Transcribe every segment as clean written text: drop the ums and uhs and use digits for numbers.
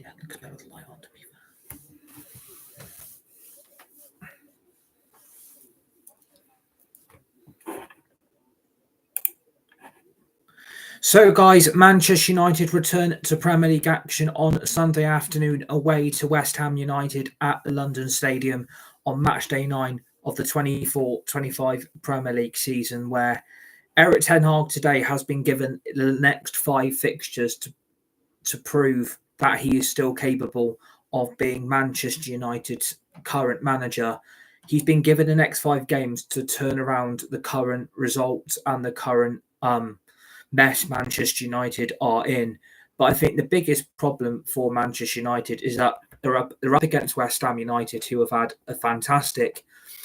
Yeah, because there was light on, to be fair. So, guys, Manchester United return to Premier League action on Sunday afternoon away to West Ham United at the London Stadium on match day 9 of the 24-25 Premier League season, where Erik Ten Hag today has been given the next 5 fixtures to prove that he is still capable of being Manchester United's current manager. He's been given the next 5 games to turn around the current results and the current mess Manchester United are in. But I think the biggest problem for Manchester United is that they're up against West Ham United, who have had a fantastic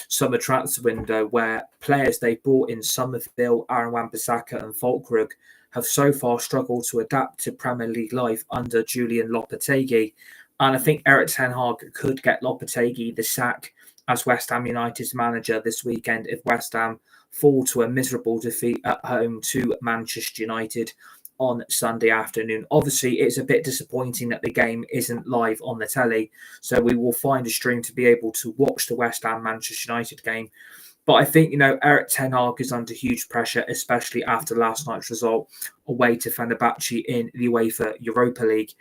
summer transfer window where players they brought in, Somerville, Aaron Wan-Bissaka and Fulkrug, have so far struggled to adapt to Premier League life under Julian Lopetegui. And I think Erik Ten Hag could get Lopetegui the sack as West Ham United's manager this weekend if West Ham fall to a miserable defeat at home to Manchester United on Sunday afternoon. Obviously, it's a bit disappointing that the game isn't live on the telly, so we will find a stream to be able to watch the West Ham Manchester United game. But I think, Erik Ten Hag is under huge pressure, especially after last night's result away to Fenerbahce in the UEFA Europa League.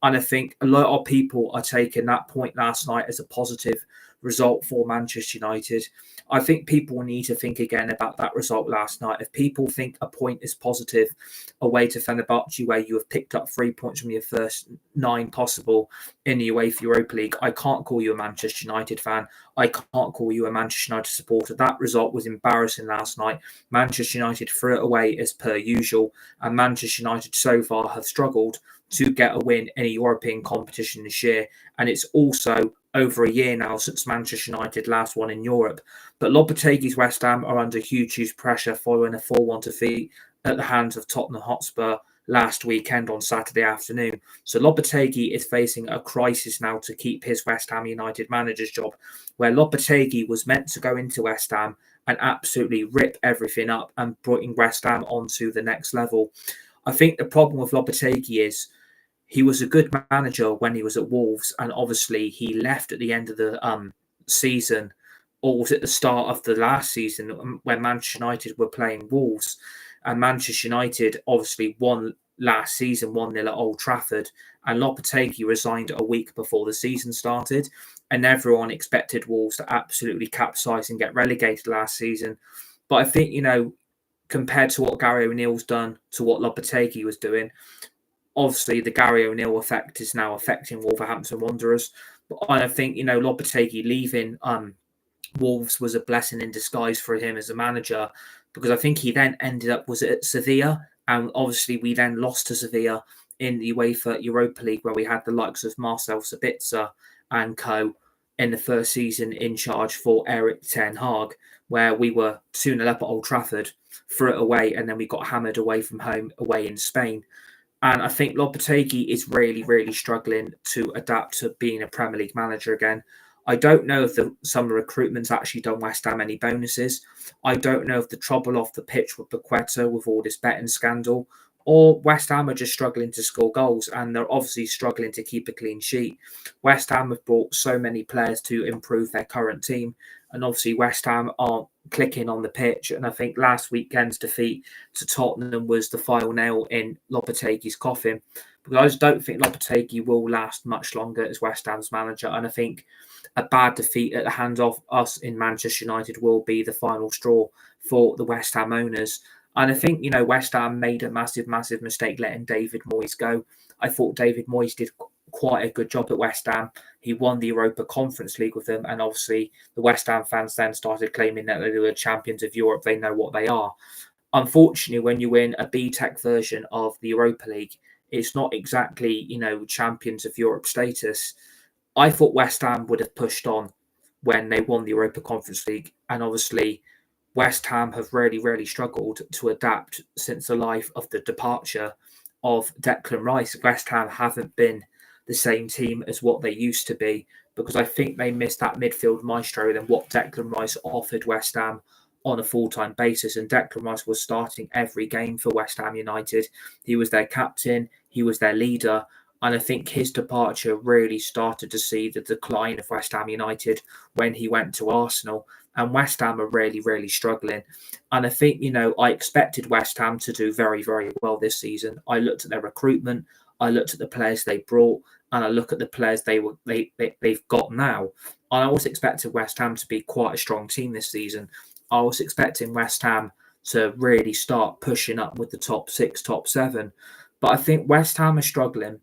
And I think a lot of people are taking that point last night as a positive result for Manchester United. I think people need to think again about that result last night. If people think a point is positive away to Fenerbahce, where you have picked up 3 points from your first 9 possible in the UEFA Europa League, I can't call you a Manchester United fan. I can't call you a Manchester United supporter. That result was embarrassing last night. Manchester United threw it away as per usual, and Manchester United so far have struggled to get a win in a European competition this year. And it's also over a year now since Manchester United last won in Europe. But Lopetegui's West Ham are under huge pressure following a 4-1 defeat at the hands of Tottenham Hotspur last weekend on Saturday afternoon. So Lopetegui is facing a crisis now to keep his West Ham United manager's job, where Lopetegui was meant to go into West Ham and absolutely rip everything up and bring West Ham onto the next level. I think the problem with Lopetegui is he was a good manager when he was at Wolves, and obviously he left at the end of the season, or was it the start of the last season when Manchester United were playing Wolves, and Manchester United obviously won last season 1-0 at Old Trafford, and Lopetegui resigned a week before the season started, and everyone expected Wolves to absolutely capsize and get relegated last season. But I think, compared to what Gary O'Neill's done to what Lopetegui was doing, obviously the Gary O'Neill effect is now affecting Wolverhampton Wanderers. But I think, Lopetegui leaving Wolves was a blessing in disguise for him as a manager, because I think he then ended up, was it at Sevilla? And obviously we then lost to Sevilla in the UEFA Europa League, where we had the likes of Marcel Sabitzer and co in the first season in charge for Erik Ten Hag, where we were 2-0 up at Old Trafford, threw it away, and then we got hammered away from home away in Spain. And I think Lopetegui is really struggling to adapt to being a Premier League manager again. I don't know if the summer recruitment's actually done West Ham any bonuses. I don't know if the trouble off the pitch with Paqueta with all this betting scandal, or West Ham are just struggling to score goals, and they're obviously struggling to keep a clean sheet. West Ham have brought so many players to improve their current team, and obviously West Ham aren't clicking on the pitch. And I think last weekend's defeat to Tottenham was the final nail in Lopetegui's coffin, because I just don't think Lopetegui will last much longer as West Ham's manager. And I think a bad defeat at the hands of us in Manchester United will be the final straw for the West Ham owners. And I think, West Ham made a massive mistake letting David Moyes go. I thought David Moyes did quite a good job at West Ham. He won the Europa Conference League with them, and obviously the West Ham fans then started claiming that they were champions of Europe. They know what they are. Unfortunately, when you win a B-Tech version of the Europa League, it's not exactly, champions of Europe status. I thought West Ham would have pushed on when they won the Europa Conference League, and obviously West Ham have really struggled to adapt since the life of the departure of Declan Rice. West Ham haven't been the same team as what they used to be, because I think they missed that midfield maestro than what Declan Rice offered West Ham on a full-time basis. And Declan Rice was starting every game for West Ham United. He was their captain, he was their leader, And I think his departure really started to see the decline of West Ham United when he went to Arsenal. And West Ham are really, really struggling. And I think, I expected West Ham to do very, very well this season. I looked at their recruitment, I looked at the players they brought, and I look at the players they've got now. I was expecting West Ham to be quite a strong team this season. I was expecting West Ham to really start pushing up with the top 6, top 7. But I think West Ham are struggling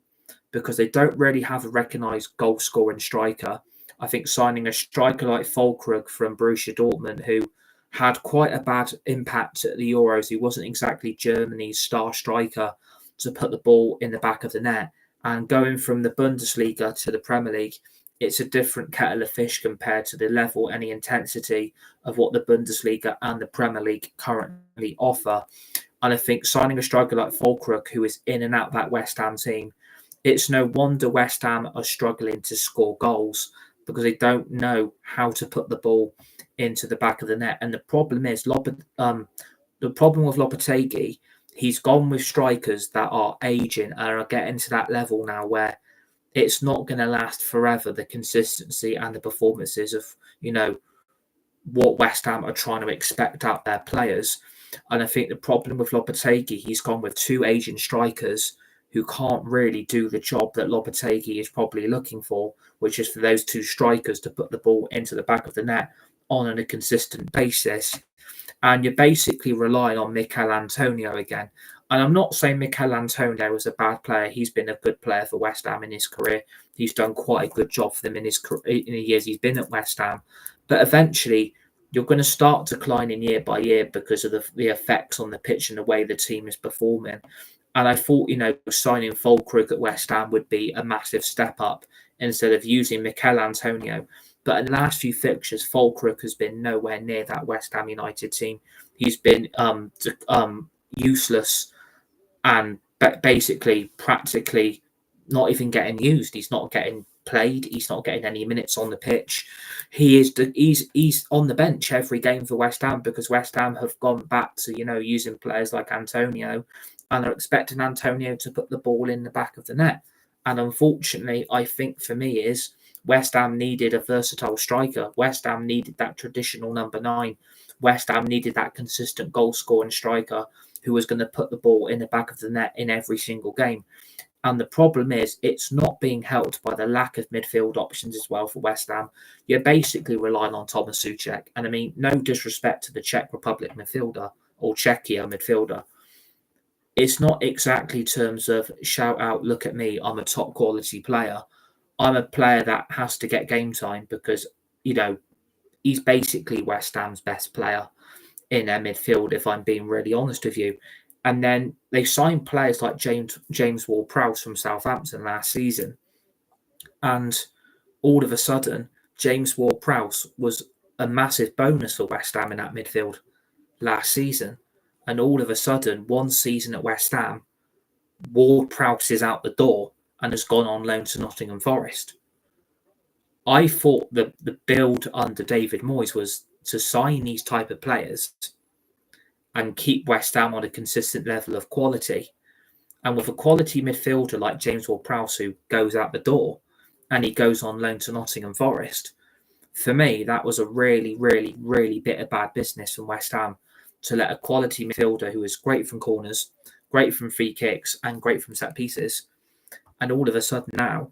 because they don't really have a recognised goal scoring striker. I think signing a striker like Füllkrug from Borussia Dortmund, who had quite a bad impact at the Euros, he wasn't exactly Germany's star striker to put the ball in the back of the net. And going from the Bundesliga to the Premier League, it's a different kettle of fish compared to the level and the intensity of what the Bundesliga and the Premier League currently offer. And I think signing a striker like Füllkrug, who is in and out that West Ham team, it's no wonder West Ham are struggling to score goals because they don't know how to put the ball into the back of the net. And the problem is, the problem with Lopetegui, he's gone with strikers that are aging and are getting to that level now where it's not going to last forever, the consistency and the performances of, what West Ham are trying to expect out their players. And I think the problem with Lopetegui, he's gone with 2 aging strikers who can't really do the job that Lopetegui is probably looking for, which is for those 2 strikers to put the ball into the back of the net on a consistent basis. And you're basically relying on Mikel Antonio again. And I'm not saying Mikel Antonio is a bad player. He's been a good player for West Ham in his career. He's done quite a good job for them in the years he's been at West Ham. But eventually, you're going to start declining year by year because of the effects on the pitch and the way the team is performing. And I thought, signing Füllkrug at West Ham would be a massive step up instead of using Mikel Antonio. But in the last few fixtures, Füllkrug has been nowhere near that West Ham United team. He's been useless and basically, practically not even getting used. He's not getting played. He's not getting any minutes on the pitch. He's on the bench every game for West Ham because West Ham have gone back to using players like Antonio, and are expecting Antonio to put the ball in the back of the net. And unfortunately, I think for me is West Ham needed a versatile striker. West Ham needed that traditional number 9. West Ham needed that consistent goal scoring striker who was going to put the ball in the back of the net in every single game. And the problem is it's not being helped by the lack of midfield options as well for West Ham. You're basically relying on Thomas Souček. And I mean, no disrespect to the Czech Republic midfielder or Czechia midfielder. It's not exactly terms of shout out, look at me, I'm a top quality player. I'm a player that has to get game time because, he's basically West Ham's best player in their midfield, if I'm being really honest with you. And then they signed players like James Ward-Prowse from Southampton last season. And all of a sudden, James Ward-Prowse was a massive bonus for West Ham in that midfield last season. And all of a sudden, one season at West Ham, Ward-Prowse is out the door and has gone on loan to Nottingham Forest. I thought the build under David Moyes was to sign these type of players and keep West Ham on a consistent level of quality. And with a quality midfielder like James Ward-Prowse who goes out the door and he goes on loan to Nottingham Forest, for me, that was a really, really, really bit of bad business from West Ham to let a quality midfielder who is great from corners, great from free kicks and great from set pieces. And all of a sudden now,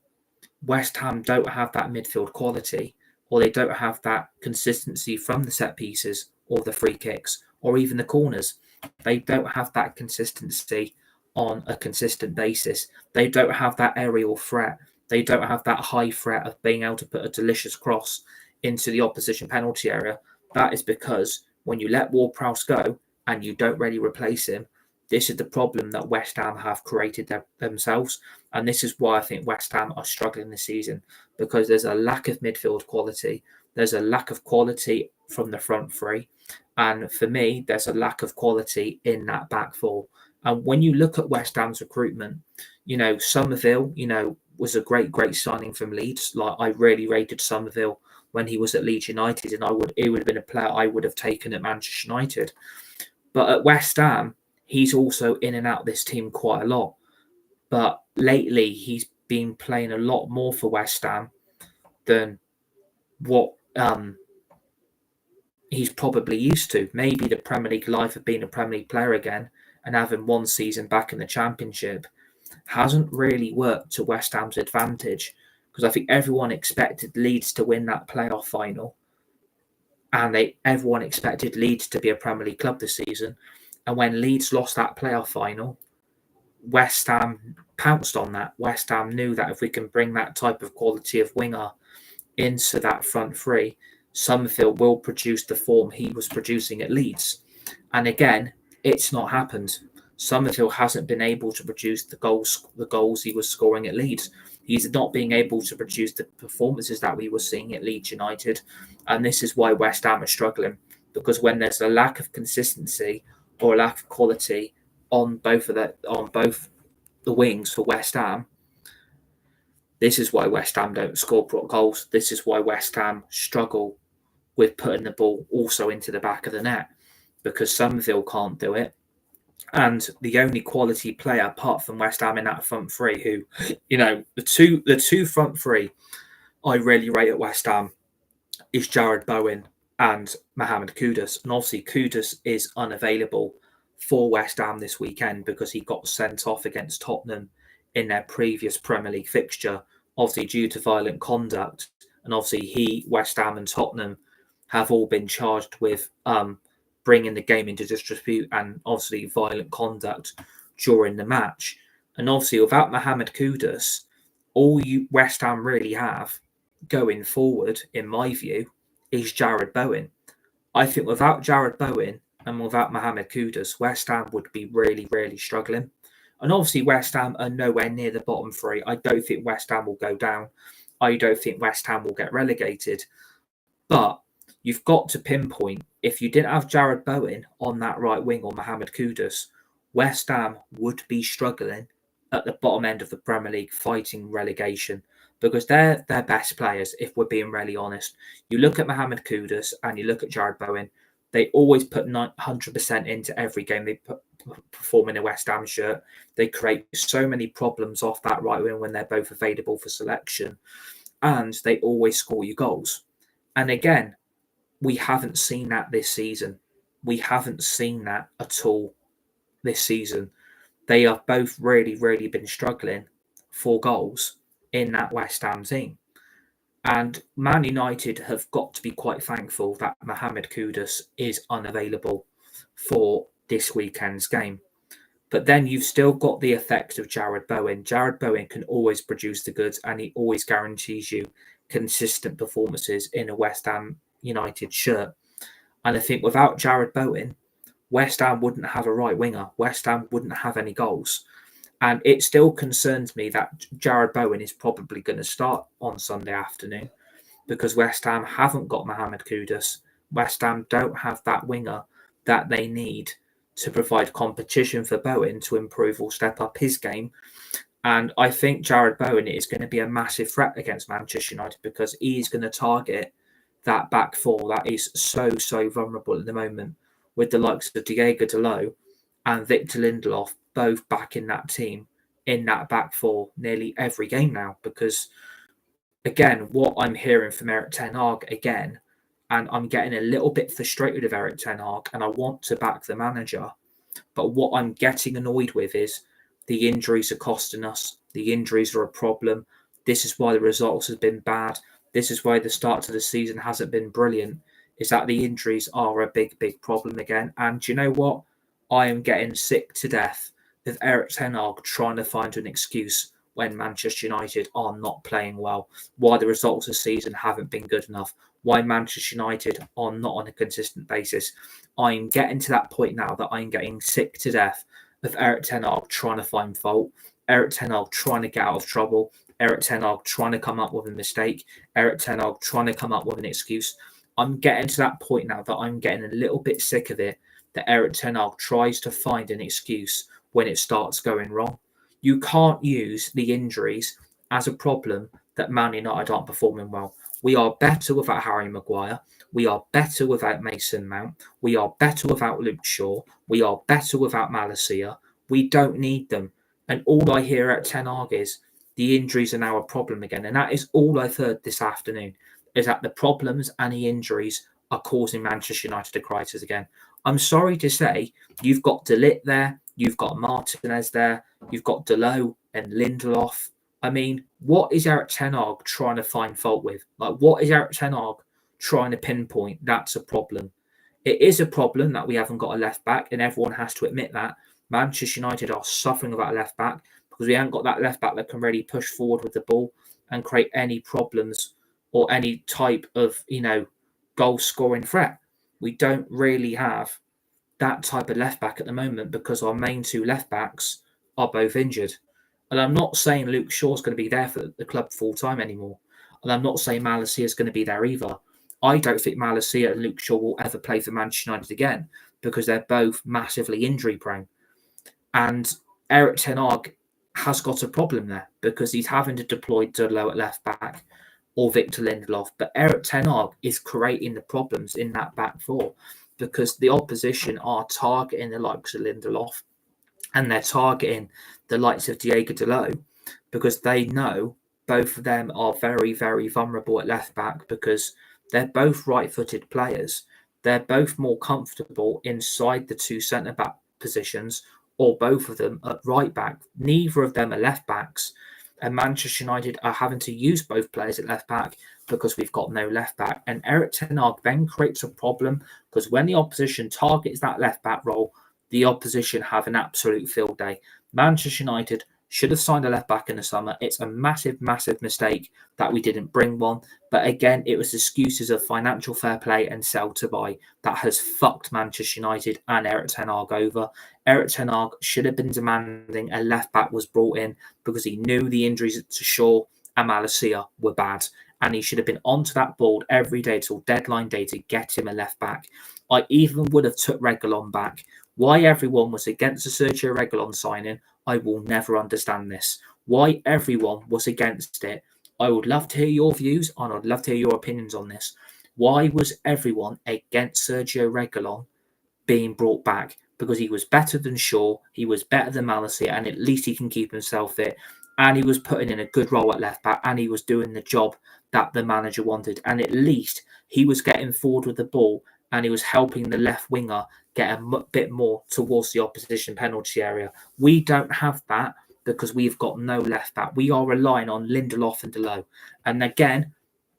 West Ham don't have that midfield quality, or they don't have that consistency from the set pieces or the free kicks or even the corners. They don't have that consistency on a consistent basis. They don't have that aerial threat. They don't have that high threat of being able to put a delicious cross into the opposition penalty area. That is because when you let Ward-Prowse go and you don't really replace him, this is the problem that West Ham have created themselves. And this is why I think West Ham are struggling this season, because there's a lack of midfield quality. There's a lack of quality from the front three. And for me, there's a lack of quality in that back four. And when you look at West Ham's recruitment, Somerville, was a great signing from Leeds. Like, I really rated Somerville when he was at Leeds United, and it would have been a player I would have taken at Manchester United. But at West Ham, he's also in and out this team quite a lot. But lately, he's been playing a lot more for West Ham than what he's probably used to. Maybe the Premier League life of being a Premier League player again and having one season back in the Championship hasn't really worked to West Ham's advantage, because I think everyone expected Leeds to win that playoff final, and everyone expected Leeds to be a Premier League club this season. And when Leeds lost that playoff final, West Ham pounced on that. West Ham knew that if we can bring that type of quality of winger into that front three, Summerfield will produce the form he was producing at Leeds. And again, it's not happened. Summerfield hasn't been able to produce the goals he was scoring at Leeds. He's not being able to produce the performances that we were seeing at Leeds United. And this is why West Ham are struggling, because when there's a lack of consistency or a lack of quality on both the wings for West Ham, this is why West Ham don't score goals. This is why West Ham struggle with putting the ball also into the back of the net, because Summerfield can't do it. And the only quality player apart from West Ham in that front three, who, the two front three I really rate at West Ham is Jarrod Bowen and Mohamed Kudus. And obviously Kudus is unavailable for West Ham this weekend because he got sent off against Tottenham in their previous Premier League fixture, obviously due to violent conduct. And obviously West Ham and Tottenham have all been charged with bringing the game into disrepute and obviously violent conduct during the match. And obviously without Mohamed Kudus, all West Ham really have going forward, in my view, is Jarrod Bowen. I think without Jarrod Bowen and without Mohamed Kudus, West Ham would be really, really struggling. And obviously West Ham are nowhere near the bottom three. I don't think West Ham will go down. I don't think West Ham will get relegated. But you've got to pinpoint, if you didn't have Jarrod Bowen on that right wing or Mohamed Kudus, West Ham would be struggling at the bottom end of the Premier League, fighting relegation, because they're their best players, if we're being really honest. You look at Mohamed Kudus and you look at Jarrod Bowen, they always put 100% into every game they perform in a West Ham shirt. They create so many problems off that right wing when they're both available for selection, and they always score you goals. And again, we haven't seen that this season. We haven't seen that at all this season. They have both really, really been struggling for goals in that West Ham team. And Man United have got to be quite thankful that Mohamed Kudus is unavailable for this weekend's game. But then you've still got the effect of Jarrod Bowen. Jarrod Bowen can always produce the goods, and he always guarantees you consistent performances in a West Ham United shirt. And I think without Jarrod Bowen, West Ham wouldn't have a right winger. West Ham wouldn't have any goals. And it still concerns me that Jarrod Bowen is probably going to start on Sunday afternoon, because West Ham haven't got Mohamed Kudus. West Ham don't have that winger that they need to provide competition for Bowen to improve or step up his game. And I think Jarrod Bowen is going to be a massive threat against Manchester United, because he is going to target that back four that is so vulnerable at the moment, with the likes of Diego Dalot and Victor Lindelof both back in that team, in that back four nearly every game now. Because again, what I'm hearing from Erik ten Hag again, and I'm getting a little bit frustrated with Erik ten Hag, and I want to back the manager, but what I'm getting annoyed with is the injuries are costing us. The injuries are a problem. This is why the results have been bad. This is why the start to the season hasn't been brilliant, is that the injuries are a big problem again. And do you know what? I am getting sick to death of Erik ten Hag trying to find an excuse when Manchester United are not playing well, why the results of the season haven't been good enough, why Manchester United are not on a consistent basis. I'm getting to that point now that I'm getting sick to death of Erik ten Hag trying to find fault, Erik ten Hag trying to get out of trouble, Erik ten Hag trying to come up with a mistake, Erik ten Hag trying to come up with an excuse. I'm getting to that point now that I'm getting a little bit sick of it, that Erik ten Hag tries to find an excuse when it starts going wrong. You can't use the injuries as a problem that Man United aren't performing well. We are better without Harry Maguire. We are better without Mason Mount. We are better without Luke Shaw. We are better without Malacia. We don't need them. And all I hear at ten Hag is the injuries are now a problem again. And that is all I've heard this afternoon, is that the problems and the injuries are causing Manchester United a crisis again. I'm sorry to say, you've got De Ligt there, you've got Martinez there, you've got Dalot and Lindelof. I mean, what is Erik ten Hag trying to find fault with? Like, what is Erik ten Hag trying to pinpoint that's a problem? It is a problem that we haven't got a left back, and everyone has to admit that. Manchester United are suffering without a left back because we haven't got that left back that can really push forward with the ball and create any problems or any type of, goal scoring threat. We don't really have that type of left back at the moment because our main two left backs are both injured. And I'm not saying Luke Shaw's going to be there for the club full time anymore. And I'm not saying Malacia is going to be there either. I don't think Malacia and Luke Shaw will ever play for Manchester United again because they're both massively injury prone. And Erik ten Hag has got a problem there because he's having to deploy Dalot at left back or Victor Lindelof. But Erik ten Hag is creating the problems in that back four because the opposition are targeting the likes of Lindelof and they're targeting the likes of Diego Dalot because they know both of them are very, very vulnerable at left back because they're both right-footed players. They're both more comfortable inside the two centre-back positions or both of them at right back. Neither of them are left backs. And Manchester United are having to use both players at left back because we've got no left back. And Erik ten Hag then creates a problem because when the opposition targets that left back role, the opposition have an absolute field day. Manchester United should have signed a left back in the summer. It's a massive, massive mistake that we didn't bring one. But again, it was excuses of financial fair play and sell to buy that has fucked Manchester United and Erik ten Hag over. Erik ten Hag should have been demanding a left back was brought in because he knew the injuries to Shaw and Malacia were bad. And he should have been onto that board every day till deadline day to get him a left back. I even would have took Reguilon back. Why everyone was against the Sergio Reguilon signing, I will never understand this. Why everyone was against it, I would love to hear your views and I'd love to hear your opinions on this. Why was everyone against Sergio Reguilon being brought back? Because he was better than Shaw, he was better than Malacia, and at least he can keep himself fit. And he was putting in a good role at left back, and he was doing the job that the manager wanted. And at least he was getting forward with the ball, and he was helping the left winger get a bit more towards the opposition penalty area. We don't have that because we've got no left back. We are relying on Lindelof and Dalot. And again,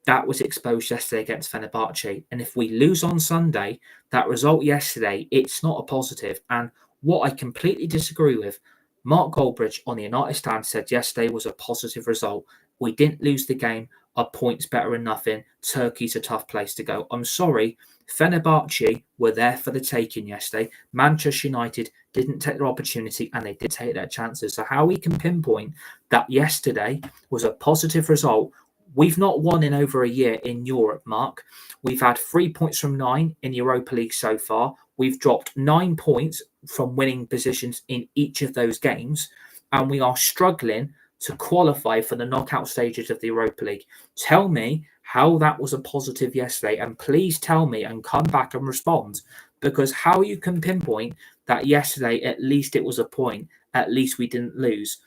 that was exposed yesterday against Fenerbahce. And if we lose on Sunday, that result yesterday, it's not a positive. And what I completely disagree with, Mark Goldbridge on the United stand said yesterday was a positive result. We didn't lose the game. A point's better than nothing. Turkey's a tough place to go. I'm sorry. Fenerbahce were there for the taking yesterday. Manchester United didn't take their opportunity and they did take their chances. So how we can pinpoint that yesterday was a positive result. We've not won in over a year in Europe, Mark. We've had 3 points from 9 in Europa League so far. We've dropped 9 points from winning positions in each of those games. And we are struggling to qualify for the knockout stages of the Europa League. Tell me how that was a positive yesterday. And please tell me and come back and respond. Because how you can pinpoint that yesterday, at least it was a point, at least we didn't lose.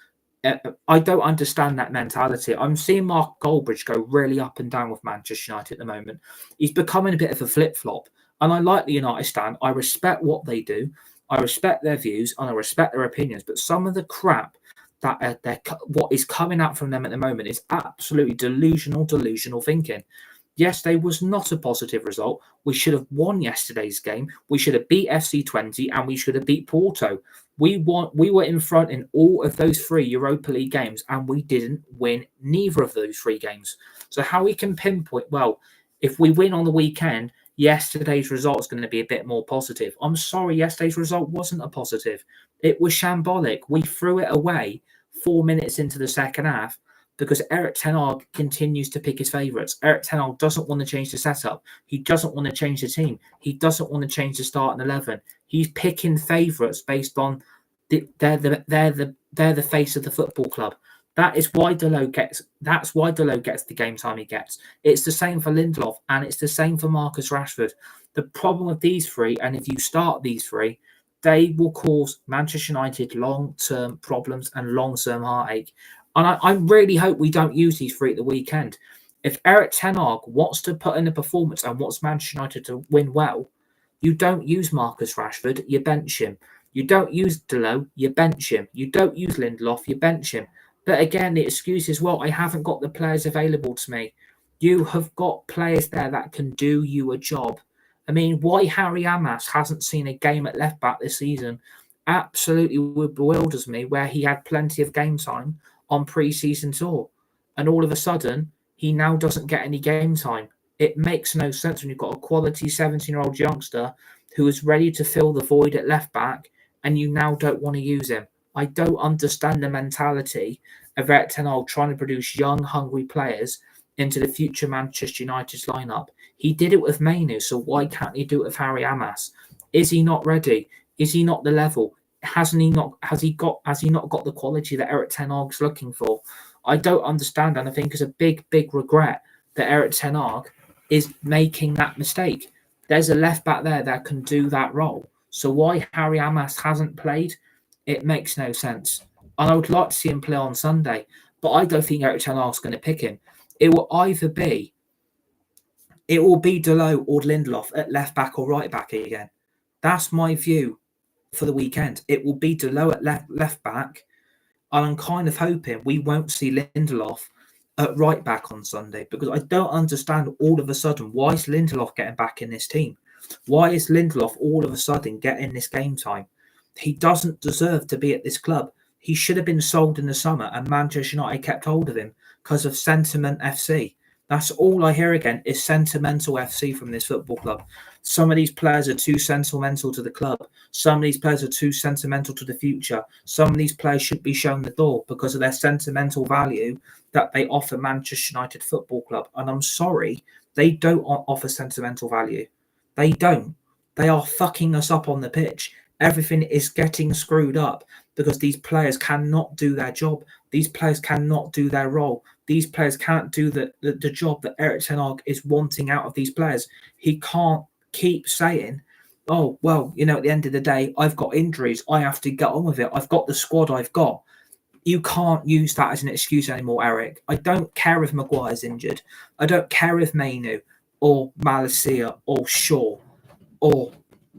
I don't understand that mentality. I'm seeing Mark Goldbridge go really up and down with Manchester United at the moment. He's becoming a bit of a flip-flop. And I like the United stand. I respect what they do. I respect their views and I respect their opinions. But some of the crap that what is coming out from them at the moment is absolutely delusional thinking. Yesterday was not a positive result. We should have won yesterday's game. We should have beat FC20 and we should have beat Porto. We were in front in all of those 3 Europa League games and we didn't win neither of those 3 games. So how we can pinpoint, well, if we win on the weekend, yesterday's result is going to be a bit more positive. I'm sorry, yesterday's result wasn't a positive. It was shambolic. We threw it away 4 minutes into the second half because Erik ten Hag continues to pick his favourites. Erik ten Hag doesn't want to change the setup. He doesn't want to change the team. He doesn't want to change the starting 11. He's picking favourites based on they're the face of the football club. That's why Dalot gets the game time he gets. It's the same for Lindelof and it's the same for Marcus Rashford. The problem with these 3, and if you start these 3, they will cause Manchester United long-term problems and long-term heartache. And I really hope we don't use these three at the weekend. If Erik ten Hag wants to put in a performance and wants Manchester United to win well, you don't use Marcus Rashford, you bench him. You don't use Delo, you bench him. You don't use Lindelof, you bench him. But again, the excuse is, well, I haven't got the players available to me. You have got players there that can do you a job. I mean, why Harry Amas hasn't seen a game at left back this season absolutely bewilders me, where he had plenty of game time on pre-season tour, and all of a sudden he now doesn't get any game time. It makes no sense when you've got a quality 17-year-old youngster who is ready to fill the void at left back, and you now don't want to use him. I don't understand the mentality of Erik ten Hag trying to produce young, hungry players into the future Manchester United's lineup. He did it with Mainu, so why can't he do it with Harry Amas? Is he not ready? Is he not the level? Has he not got the quality that Erik ten Hag's looking for? I don't understand, and I think it's a big, big regret that Erik ten Hag is making that mistake. There's a left back there that can do that role. So why Harry Amas hasn't played, it makes no sense. And I would like to see him play on Sunday, but I don't think Erik ten Hag's going to pick him. It will be Delo or Lindelof at left back or right back again. That's my view for the weekend. It will be Delo at left back, and I'm kind of hoping we won't see Lindelof at right back on Sunday, because I don't understand all of a sudden why is Lindelof getting back in this team? Why is Lindelof all of a sudden getting this game time? He doesn't deserve to be at this club. He should have been sold in the summer, and Manchester United kept hold of him because of Sentiment FC. That's all I hear again is Sentimental FC from this football club. Some of these players are too sentimental to the club. Some of these players are too sentimental to the future. Some of these players should be shown the door because of their sentimental value that they offer Manchester United Football Club. And I'm sorry, they don't offer sentimental value. They don't. They are fucking us up on the pitch. Everything is getting screwed up because these players cannot do their job. These players cannot do their role. These players can't do the job that Erik ten Hag is wanting out of these players. He can't keep saying, oh, well, at the end of the day, I've got injuries. I have to get on with it. I've got the squad I've got. You can't use that as an excuse anymore, Erik. I don't care if Maguire's injured. I don't care if Mainu or Malacia or Shaw or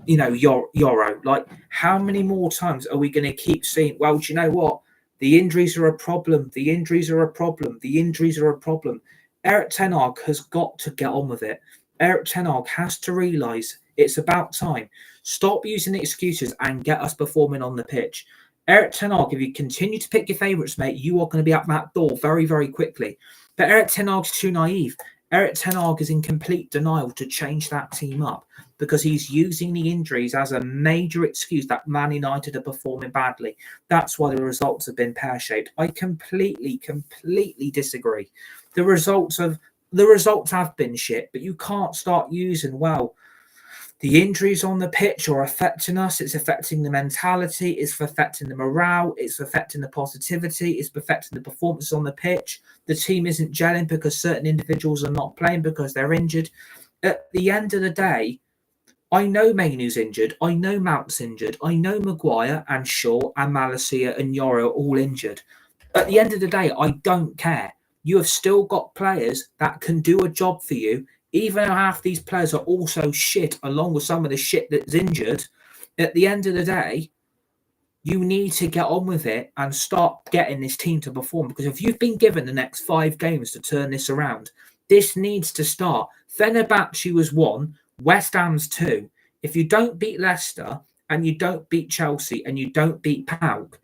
Euro. Like, how many more times are we going to keep seeing, well, do you know what? The injuries are a problem. The injuries are a problem. The injuries are a problem. Erik ten Hag has got to get on with it. Erik ten Hag has to realise it's about time. Stop using excuses and get us performing on the pitch. Erik ten Hag, if you continue to pick your favourites, mate, you are going to be out that door very, very quickly. But Erik ten Hag's too naive. Erik ten Hag is in complete denial to change that team up because he's using the injuries as a major excuse that Man United are performing badly. That's why the results have been pear-shaped. I completely disagree. The results have been shit, but you can't start using, well, the injuries on the pitch are affecting us. It's affecting the mentality. It's affecting the morale. It's affecting the positivity. It's affecting the performance on the pitch. The team isn't gelling because certain individuals are not playing because they're injured. At the end of the day, I know Mainu's injured. I know Mount's injured. I know Maguire and Shaw and Malacia and Yoro are all injured. At the end of the day, I don't care. You have still got players that can do a job for you, even though half these players are also shit, along with some of the shit that's injured. At the end of the day, you need to get on with it and start getting this team to perform. Because if you've been given the next 5 games to turn this around, this needs to start. Fenerbahce was 1, West Ham's 2. If you don't beat Leicester and you don't beat Chelsea and you don't beat PAOK,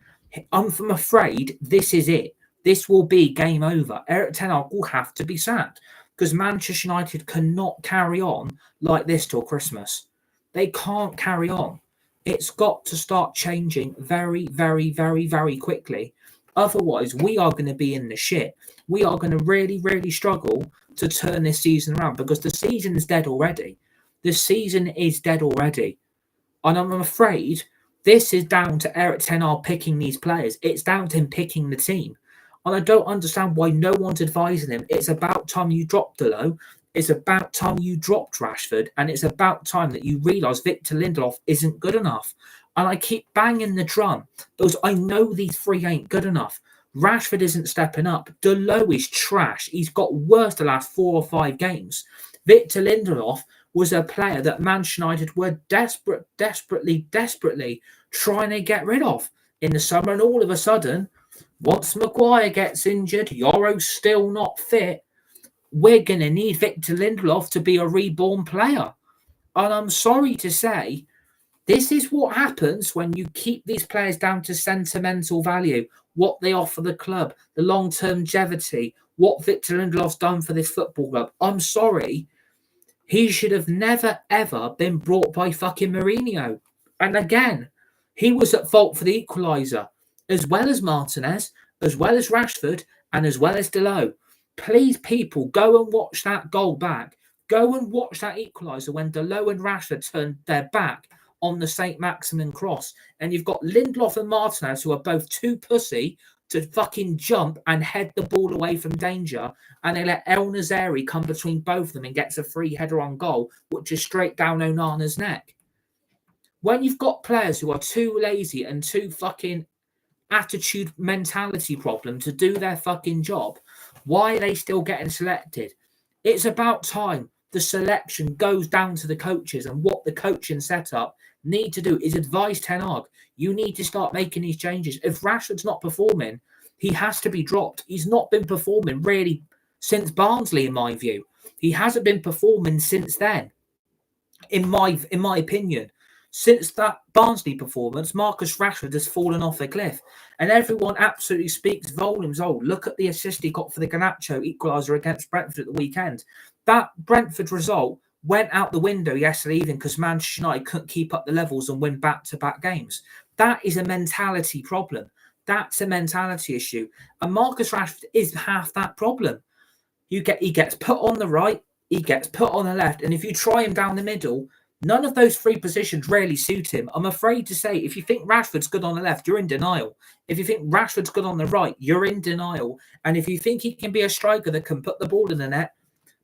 I'm afraid this is it. This will be game over. Erik ten Hag will have to be sacked because Manchester United cannot carry on like this till Christmas. They can't carry on. It's got to start changing very, very, very, very quickly. Otherwise, we are going to be in the shit. We are going to really, really struggle to turn this season around because the season is dead already. The season is dead already. And I'm afraid this is down to Erik ten Hag picking these players. It's down to him picking the team. And I don't understand why no one's advising him. It's about time you dropped Delo. It's about time you dropped Rashford. And it's about time that you realise Victor Lindelof isn't good enough. And I keep banging the drum because I know these 3 ain't good enough. Rashford isn't stepping up. Delo is trash. He's got worse the last 4 or 5 games. Victor Lindelof was a player that Manchester United were desperately trying to get rid of in the summer. And all of a sudden, once Maguire gets injured, Yoro's still not fit, we're going to need Victor Lindelof to be a reborn player. And I'm sorry to say, this is what happens when you keep these players down to sentimental value, what they offer the club, the long-term longevity, what Victor Lindelof's done for this football club. I'm sorry. He should have never, ever been brought by fucking Mourinho. And again, he was at fault for the equaliser, as well as Martinez, as well as Rashford, and as well as Delo. Please, people, go and watch that goal back. Go and watch that equaliser when Delo and Rashford turned their back on the St. Maximin cross. And you've got Lindelof and Martinez, who are both too pussy to fucking jump and head the ball away from danger. And they let El Nazari come between both of them and gets a free header on goal, which is straight down Onana's neck. When you've got players who are too lazy and too fucking attitude mentality problem to do their fucking job, why are they still getting selected? It's about time the selection goes down to the coaches, and what the coaching setup need to do is advise Ten Hag. You need to start making these changes. If Rashford's not performing, he has to be dropped. He's not been performing really since Barnsley, in my view. He hasn't been performing since then, in my opinion. Since that Barnsley performance, Marcus Rashford has fallen off a cliff. And everyone absolutely speaks volumes. Oh, look at the assist he got for the Garnacho equaliser against Brentford at the weekend. That Brentford result went out the window yesterday evening because Manchester United couldn't keep up the levels and win back-to-back games. That is a mentality problem. That's a mentality issue. And Marcus Rashford is half that problem. He gets put on the right, he gets put on the left, and if you try him down the middle, none of those 3 positions really suit him. I'm afraid to say, if you think Rashford's good on the left, you're in denial. If you think Rashford's good on the right, you're in denial. And if you think he can be a striker that can put the ball in the net,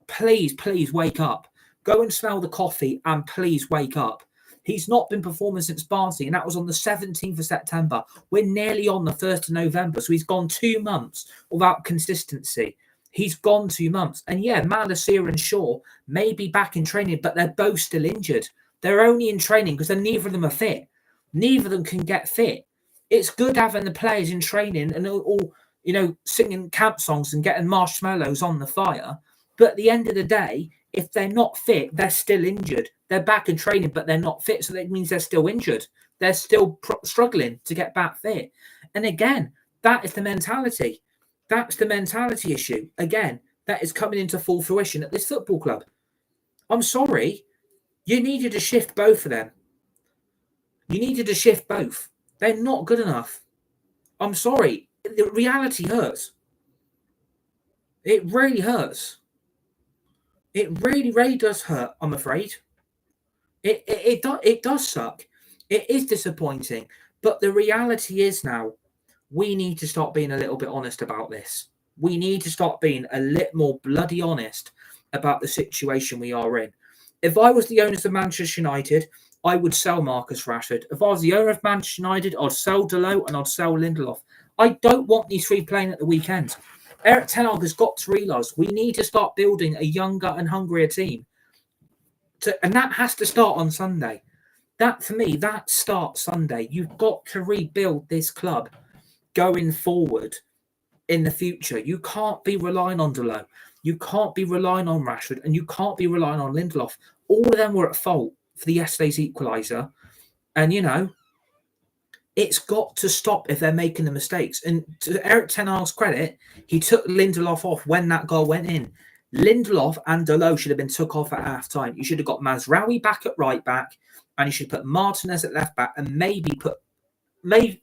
please wake up. Go and smell the coffee and please wake up. He's not been performing since Barnsley, and that was on the 17th of September. We're nearly on the 1st of November, so he's gone 2 months without consistency. He's gone 2 months. And yeah, Malacia and Shaw may be back in training, but they're both still injured. They're only in training because neither of them are fit. Neither of them can get fit. It's good having the players in training and all, singing camp songs and getting marshmallows on the fire. But at the end of the day, if they're not fit, they're still injured. They're back in training, but they're not fit. So that means they're still injured. They're still struggling to get back fit. And again, that is the mentality. That's the mentality issue. Again, that is coming into full fruition at this football club. I'm sorry. You needed to shift both of them. You needed to shift both. They're not good enough. I'm sorry. The reality hurts. It really hurts. It really does hurt, I'm afraid. It does suck. It is disappointing. But the reality is now, we need to start being a little bit honest about this. We need to start being a little more bloody honest about the situation we are in. If I was the owners of Manchester United, I would sell Marcus Rashford. If I was the owner of Manchester United, I'd sell Delo and I'd sell Lindelof. I don't want these 3 playing at the weekend. Erik ten Hag has got to realise we need to start building a younger and hungrier team. And that has to start on Sunday. That, for me, that starts Sunday. You've got to rebuild this club going forward in the future. You can't be relying on Delo. You can't be relying on Rashford, and you can't be relying on Lindelof. All of them were at fault for the yesterday's equaliser. And, it's got to stop if they're making the mistakes. And to Erik ten Hag's credit, he took Lindelof off when that goal went in. Lindelof and Delo should have been took off at half-time. You should have got Mazraoui back at right back, and you should put Martinez at left back, and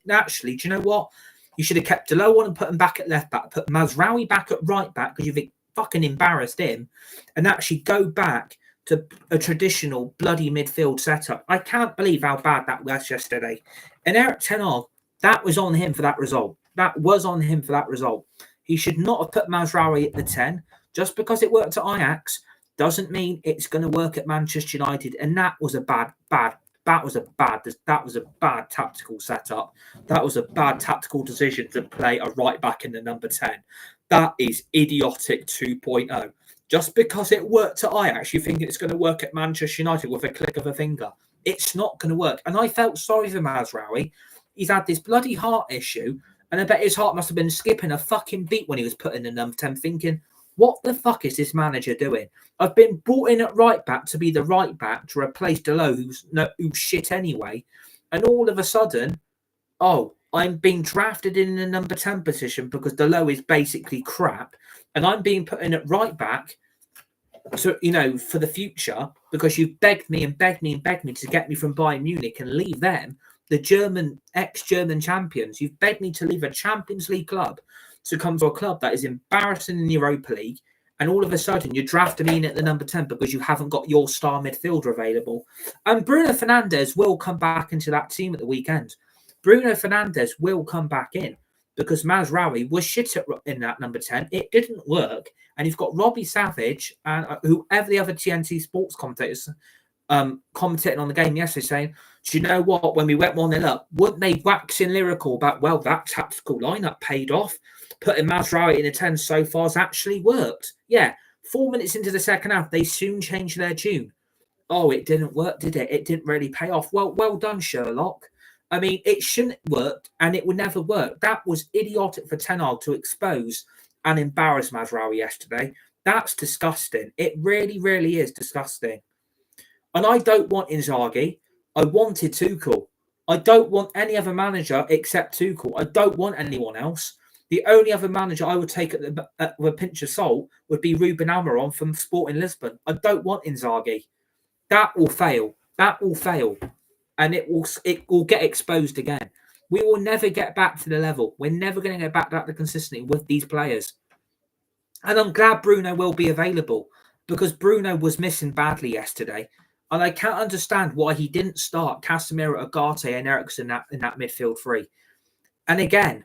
actually, do you know what? You should have kept Delo on and put him back at left back, put Mazraoui back at right back because you've fucking embarrassed him, and actually go back to a traditional bloody midfield setup. I can't believe how bad that was yesterday. And Erik ten Hag, that was on him for that result. That was on him for that result. He should not have put Mazraoui at the 10. Just because it worked at Ajax doesn't mean it's going to work at Manchester United. And that was a bad that was a bad tactical setup. That was a bad tactical decision to play a right back in the number 10. That is idiotic 2.0. Just because it worked at Ajax, you think it's going to work at Manchester United with a click of a finger. It's not going to work. And I felt sorry for Mazraoui. He's had this bloody heart issue, and I bet his heart must have been skipping a fucking beat when he was put in the number 10, thinking, what the fuck is this manager doing? I've been brought in at right back to be the right back to replace Delo, who's shit anyway. And all of a sudden, I'm being drafted in the number 10 position because Delo is basically crap. And I'm being put in at right back to, for the future because you've begged me and begged me and begged me to get me from Bayern Munich and leave them, the ex-German champions. You've begged me to leave a Champions League club to come to a club that is embarrassing in the Europa League, and all of a sudden you're drafting me in at the number 10 because you haven't got your star midfielder available. And Bruno Fernandes will come back into that team at the weekend. Bruno Fernandes will come back in because Mazraoui was shit in that number 10. It didn't work. And you've got Robbie Savage and whoever the other TNT sports commentators commentating on the game yesterday saying, do you know what? When we went 1-0 up, wouldn't they wax in lyrical about, well, that tactical lineup paid off. Putting Mazraoui in a 10 so far has actually worked. Yeah, 4 minutes into the second half, they soon changed their tune. Oh, it didn't work, did it? It didn't really pay off. Well done, Sherlock. I mean, it shouldn't work, and it would never work. That was idiotic for Ten Hag to expose and embarrass Mazraoui yesterday. That's disgusting. It really, really is disgusting. And I don't want Inzaghi. I wanted Tuchel. I don't want any other manager except Tuchel. I don't want anyone else. The only other manager I would take with a pinch of salt would be Ruben Amorim from Sporting Lisbon. I don't want Inzaghi. That will fail. That will fail. And it will get exposed again. We will never get back to the level. We're never going to get back to the consistency with these players. And I'm glad Bruno will be available because Bruno was missing badly yesterday. And I can't understand why he didn't start Casemiro, Ugarte and Eriksen in that midfield three. And again,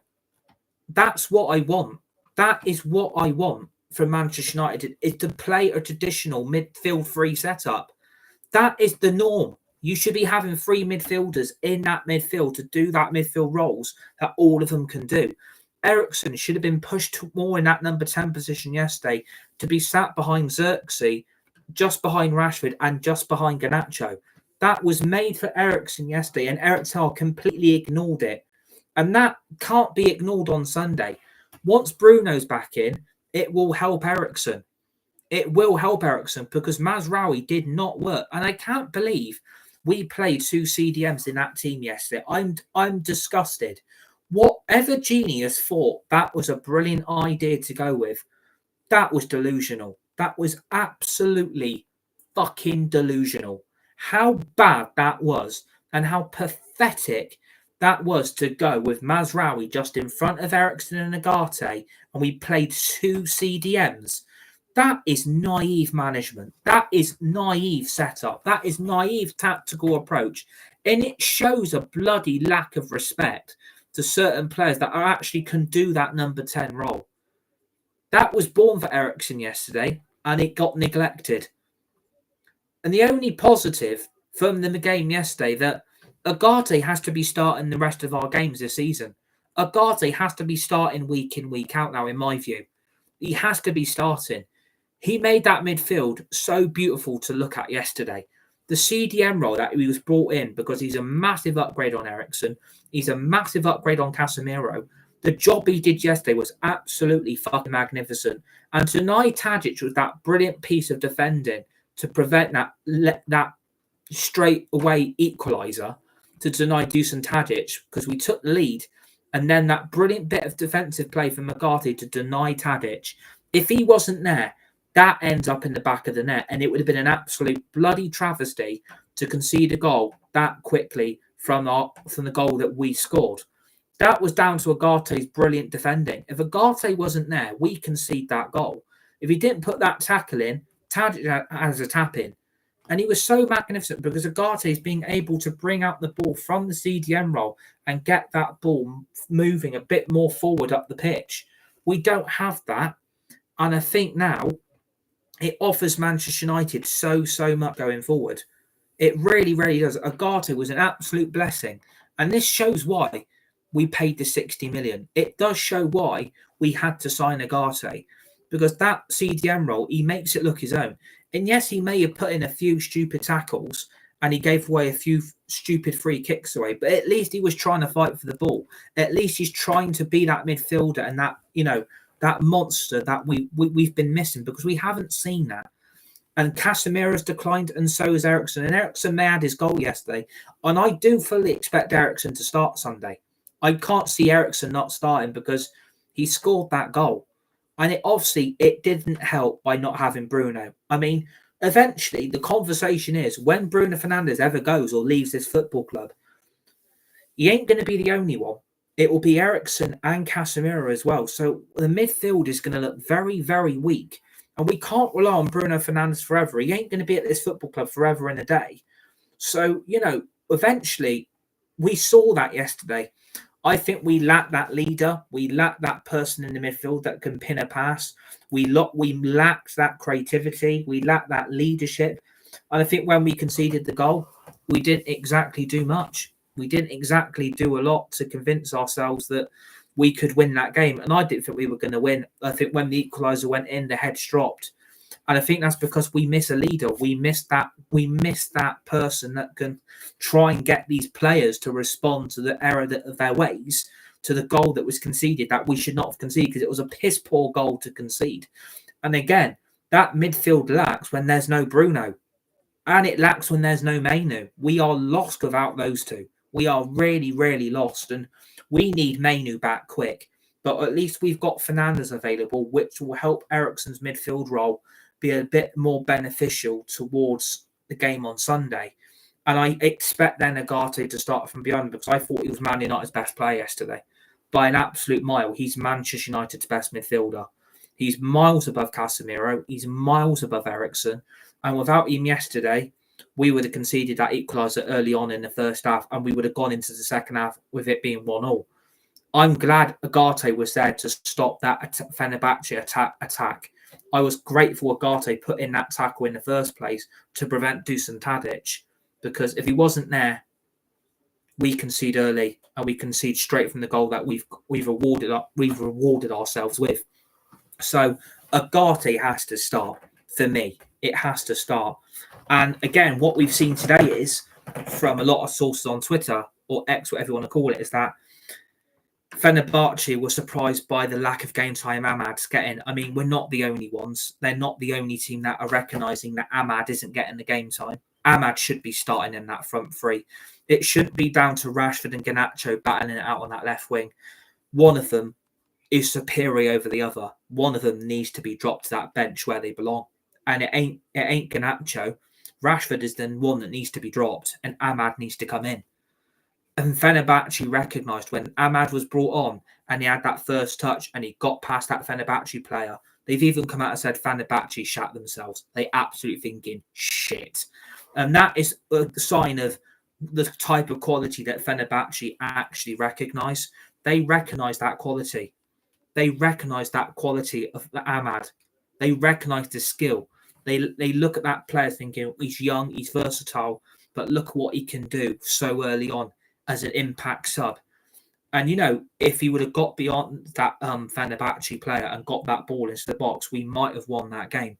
that's what I want. That is what I want from Manchester United, is to play a traditional midfield three setup. That is the norm. You should be having three midfielders in that midfield to do that midfield roles that all of them can do. Eriksen should have been pushed more in that number 10 position yesterday to be sat behind Xerxes, just behind Rashford and just behind Garnacho. That was made for Eriksen yesterday, and Erik ten Hag completely ignored it. And that can't be ignored on Sunday. Once Bruno's back in, it will help Eriksen. It will help Eriksen because Mazraoui did not work. And I can't believe we played two CDMs in that team yesterday. I'm disgusted. Whatever genius thought that was a brilliant idea to go with, that was delusional. That was absolutely fucking delusional. How bad that was and how pathetic that was to go with Mazraoui just in front of Eriksen and Ugarte, and we played two CDMs. That is naive management. That is naive setup. That is naive tactical approach. And it shows a bloody lack of respect to certain players that actually can do that number 10 role. That was born for Eriksen yesterday, and it got neglected. And the only positive from the game yesterday that Ugarte has to be starting the rest of our games this season. Ugarte has to be starting week in, week out now, in my view. He has to be starting. He made that midfield so beautiful to look at yesterday. The CDM role that he was brought in because he's a massive upgrade on Eriksen. He's a massive upgrade on Casemiro. The job he did yesterday was absolutely fucking magnificent. And tonight, Tadic was that brilliant piece of defending to prevent that straight away equaliser to deny Dusan Tadic because we took the lead, and then that brilliant bit of defensive play from Ugarte to deny Tadic. If he wasn't there, that ends up in the back of the net, and it would have been an absolute bloody travesty to concede a goal that quickly from the goal that we scored. That was down to Ugarte's brilliant defending. If Ugarte wasn't there, we concede that goal. If he didn't put that tackle in, Tadic has a tap in. And he was so magnificent because Ugarte is being able to bring out the ball from the CDM role and get that ball moving a bit more forward up the pitch. We don't have that. And I think now it offers Manchester United so much going forward. It really, really does. Agate was an absolute blessing. And this shows why we paid the 60 million. It does show why we had to sign Agate. Because that CDM role, he makes it look his own. And yes, he may have put in a few stupid tackles and he gave away a few stupid free kicks away, but at least he was trying to fight for the ball. At least he's trying to be that midfielder and that, that monster that we've been missing, because we haven't seen that. And Casemiro's declined, and so has Eriksson. And Eriksson may had his goal yesterday. And I do fully expect Eriksson to start Sunday. I can't see Eriksson not starting because he scored that goal. And it didn't help by not having Bruno. I mean, eventually the conversation is, when Bruno Fernandes ever goes or leaves this football club, he ain't going to be the only one. It will be Eriksson and Casemiro as well. So the midfield is going to look very, very weak. And we can't rely on Bruno Fernandes forever. He ain't going to be at this football club forever and a day. So, eventually we saw that yesterday. I think we lack that leader. We lack that person in the midfield that can pin a pass. We lacked that creativity. We lacked that leadership. And I think when we conceded the goal, we didn't exactly do much. We didn't exactly do a lot to convince ourselves that we could win that game. And I didn't think we were going to win. I think when the equaliser went in, the heads dropped. And I think that's because we miss a leader. We miss that person that can try and get these players to respond to the error of their ways, to the goal that was conceded, that we should not have conceded, because it was a piss poor goal to concede. And again, that midfield lacks when there's no Bruno. And it lacks when there's no Mainu. We are lost without those two. We are really, really lost. And we need Mainu back quick. But at least we've got Fernandes available, which will help Eriksson's midfield role be a bit more beneficial towards the game on Sunday. And I expect then Agate to start from beyond, because I thought he was Man United's best player yesterday. By an absolute mile. He's Manchester United's best midfielder. He's miles above Casemiro. He's miles above Eriksson. And without him yesterday, we would have conceded that equaliser early on in the first half, and we would have gone into the second half with it being 1-1. I'm glad Agate was there to stop that Fenerbahce attack. I was grateful Agate put in that tackle in the first place to prevent Dusan Tadic, because if he wasn't there, we concede early and we concede straight from the goal that we've rewarded ourselves with. So Agate has to start for me. It has to start. And again, what we've seen today is, from a lot of sources on Twitter, or X, whatever you want to call it, is that Fenerbahce were surprised by the lack of game time Ahmad's getting. I mean, we're not the only ones. They're not the only team that are recognising that Ahmad isn't getting the game time. Ahmad should be starting in that front three. It shouldn't be down to Rashford and Garnacho battling it out on that left wing. One of them is superior over the other. One of them needs to be dropped to that bench where they belong. And it ain't Garnacho. Rashford is then one that needs to be dropped, and Ahmad needs to come in. And Fenerbahce recognised when Ahmad was brought on and he had that first touch and he got past that Fenerbahce player. They've even come out and said Fenerbahce shat themselves. They absolutely thinking, shit. And that is a sign of the type of quality that Fenerbahce actually recognise. They recognise that quality. They recognise that quality of the Ahmad. They recognise the skill. They look at that player thinking, he's young, he's versatile, but look what he can do so early on as an impact sub. And, if he would have got beyond that Fenerbahce player and got that ball into the box, we might have won that game.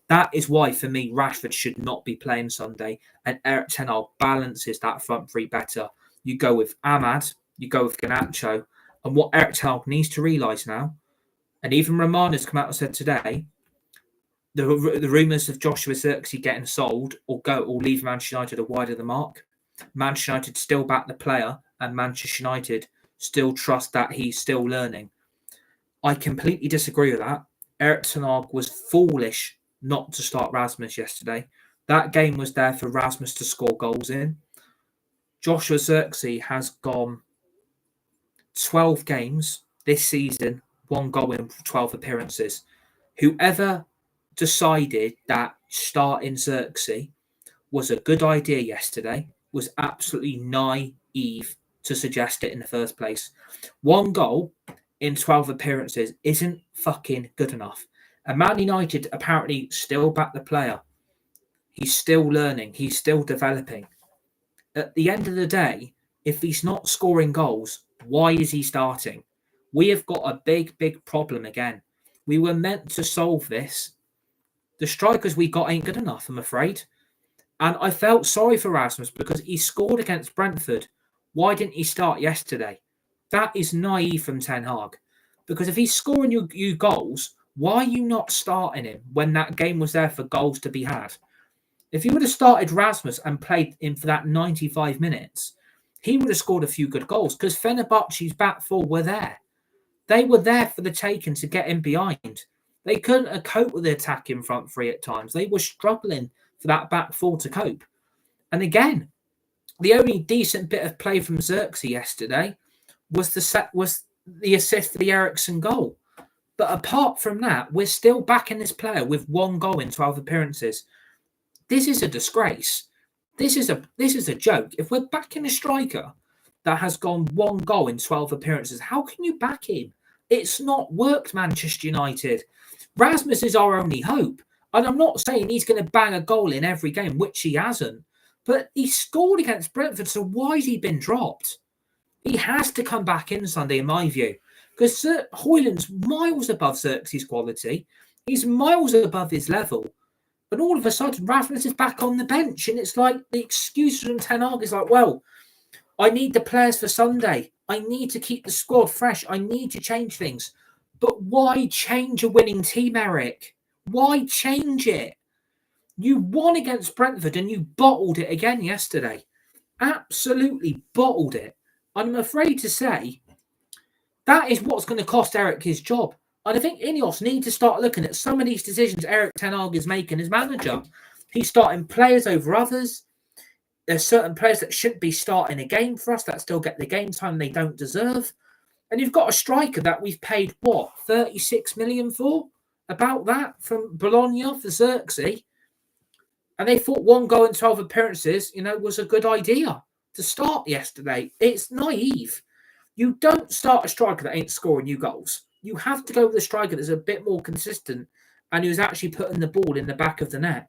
That is why, for me, Rashford should not be playing Sunday, and Erik ten Hag balances that front three better. You go with Ahmad, you go with Garnacho, and what Erik ten Hag needs to realise now, and even Romano's come out and said today, the rumours of Joshua Zirkzee getting sold or leave Manchester United are wide of the mark. Manchester United still back the player, and Manchester United still trust that he's still learning. I completely disagree with that. Erik ten Hag was foolish not to start Rasmus yesterday. That game was there for Rasmus to score goals in. Joshua Zirkzee has gone 12 games this season, 1 goal in 12 appearances. Whoever decided that starting Zirkzee was a good idea yesterday was absolutely naive to suggest it in the first place. 1 goal in 12 appearances isn't fucking good enough. And Man United apparently still back the player. He's still learning. He's still developing. At the end of the day, if he's not scoring goals, why is he starting? We have got a big, big problem again. We were meant to solve this. The strikers we got ain't good enough, I'm afraid. And I felt sorry for Rasmus because he scored against Brentford. Why didn't he start yesterday? That is naive from Ten Hag. Because if he's scoring you goals, why are you not starting him when that game was there for goals to be had? If you would have started Rasmus and played him for that 95 minutes, he would have scored a few good goals because Fenerbahce's back four were there. They were there for the taking to get him behind. They couldn't cope with the attack in front three at times. They were struggling for that back four to cope. And again, the only decent bit of play from Xerxes yesterday was the assist for the Eriksson goal. But apart from that, we're still backing this player with one goal in 12 appearances. This is a disgrace. This is a joke. If we're backing a striker that has gone one goal in 12 appearances, how can you back him? It's not worked, Manchester United. Rasmus is our only hope. And I'm not saying he's going to bang a goal in every game, which he hasn't. But he scored against Brentford, so why has he been dropped? He has to come back in Sunday, in my view. Because Højlund's miles above Xerxes' quality. He's miles above his level. And all of a sudden, Rasmus is back on the bench. And it's like the excuse from Ten Hag is like, well, I need the players for Sunday. I need to keep the squad fresh. I need to change things. But why change a winning team, Erik? Why change it? You won against Brentford and you bottled it again yesterday. Absolutely bottled it. And I'm afraid to say that is what's going to cost Erik his job. And I think Ineos need to start looking at some of these decisions Erik Ten Hag is making as manager. He's starting players over others. There's certain players that shouldn't be starting a game for us that still get the game time they don't deserve. And you've got a striker that we've paid, 36 million for? About that from Bologna for Xerxes. And they thought one goal in 12 appearances, was a good idea to start yesterday. It's naive. You don't start a striker that ain't scoring you goals. You have to go with a striker that's a bit more consistent and who's actually putting the ball in the back of the net.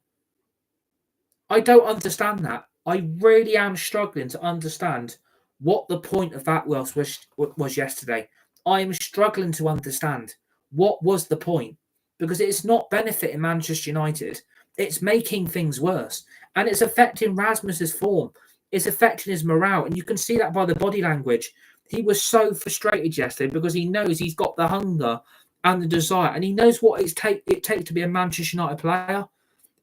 I don't understand that. I really am struggling to understand what the point of that was yesterday. I am struggling to understand what was the point, because it's not benefiting Manchester United. It's making things worse, and it's affecting Rasmus's form. It's affecting his morale, and you can see that by the body language. He was so frustrated yesterday because he knows he's got the hunger and the desire, and he knows what it takes to be a Manchester United player,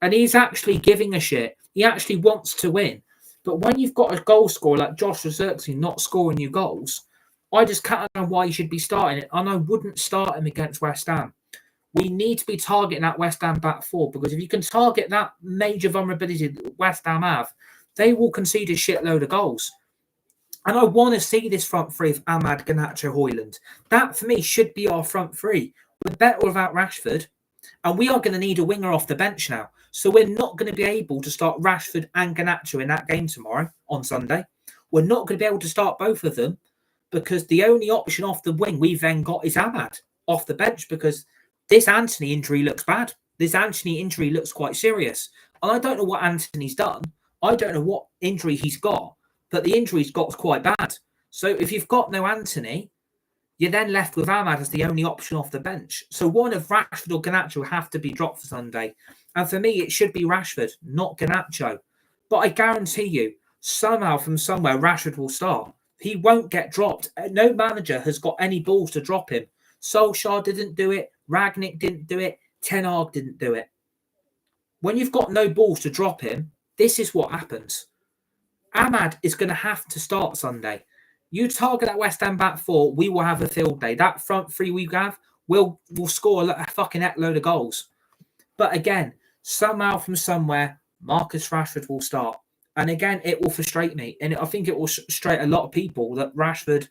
and he's actually giving a shit. He actually wants to win. But when you've got a goal scorer like Joshua Xerxes not scoring you goals, I just can't know why you should be starting it, and I wouldn't start him against West Ham. We need to be targeting that West Ham back four, because if you can target that major vulnerability that West Ham have, they will concede a shitload of goals. And I want to see this front three of Ahmad, Garnacho, Højlund. That, for me, should be our front three. We're better without Rashford, and we are going to need a winger off the bench now. So we're not going to be able to start Rashford and Garnacho in that game tomorrow on Sunday. We're not going to be able to start both of them, because the only option off the wing we've then got is Ahmad off the bench, because this Anthony injury looks bad. This Anthony injury looks quite serious. And I don't know what Anthony's done. I don't know what injury he's got, but the injury he's got is quite bad. So if you've got no Anthony, you're then left with Ahmad as the only option off the bench. So one of Rashford or Garnacho will have to be dropped for Sunday. And for me, it should be Rashford, not Garnacho. But I guarantee you, somehow from somewhere, Rashford will start. He won't get dropped. No manager has got any balls to drop him. Solskjaer didn't do it. Ragnick didn't do it. Ten Hag didn't do it. When you've got no balls to drop him, this is what happens. Ahmad is going to have to start Sunday. You target that West Ham back four, we will have a field day. That front three we have, we'll score a fucking load of goals. But again, somehow from somewhere, Marcus Rashford will start. And again, it will frustrate me. And I think it will frustrate a lot of people that Rashford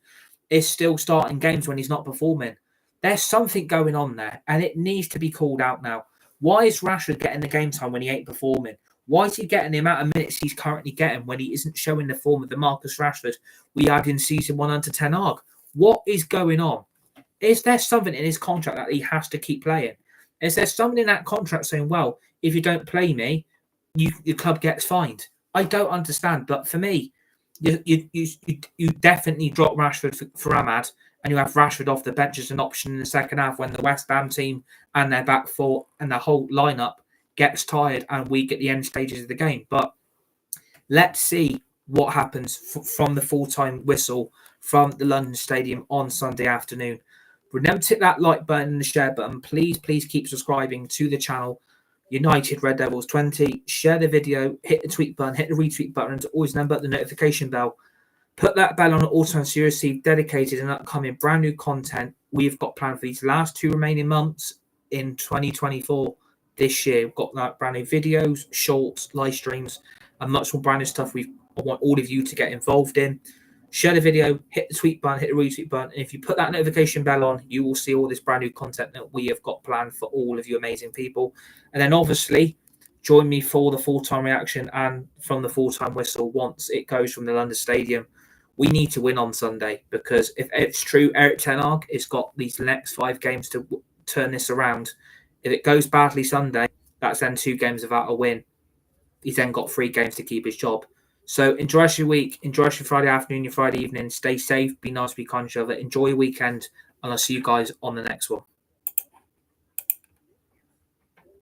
is still starting games when he's not performing. There's something going on there, and it needs to be called out now. Why is Rashford getting the game time when he ain't performing? Why is he getting the amount of minutes he's currently getting when he isn't showing the form of the Marcus Rashford we had in season 1 under Ten Hag? What is going on? Is there something in his contract that he has to keep playing? Is there something in that contract saying, well, if you don't play me, your club gets fined. I don't understand, but for me, you definitely drop Rashford for Ahmad, and you have Rashford off the bench as an option in the second half when the West Ham team and their back four and the whole lineup gets tired and weak at the end stages of the game. But let's see what happens from the full-time whistle from the London Stadium on Sunday afternoon. Remember to hit that like button and the share button. Please keep subscribing to the channel. United Red Devils 20. Share the video, hit the tweet button, hit the retweet button, and always remember the notification bell. Put that bell on auto so you receive dedicated and upcoming brand new content we've got planned for these last 2 remaining months in 2024 this year. We've got that brand new videos, shorts, live streams, and much more brand new stuff I want all of you to get involved in. Share the video, hit the tweet button, hit the retweet button, and if you put that notification bell on, you will see all this brand new content that we have got planned for all of you amazing people. And then obviously, join me for the full-time reaction and from the full-time whistle once it goes from the London Stadium. We need to win on Sunday, because if it's true, Erik ten Hag has got these next 5 games to turn this around. If it goes badly Sunday, that's then 2 games without a win. He's then got 3 games to keep his job. So enjoy your week, enjoy your Friday afternoon, your Friday evening. Stay safe, be nice, be kind to each other. Enjoy your weekend, and I'll see you guys on the next one.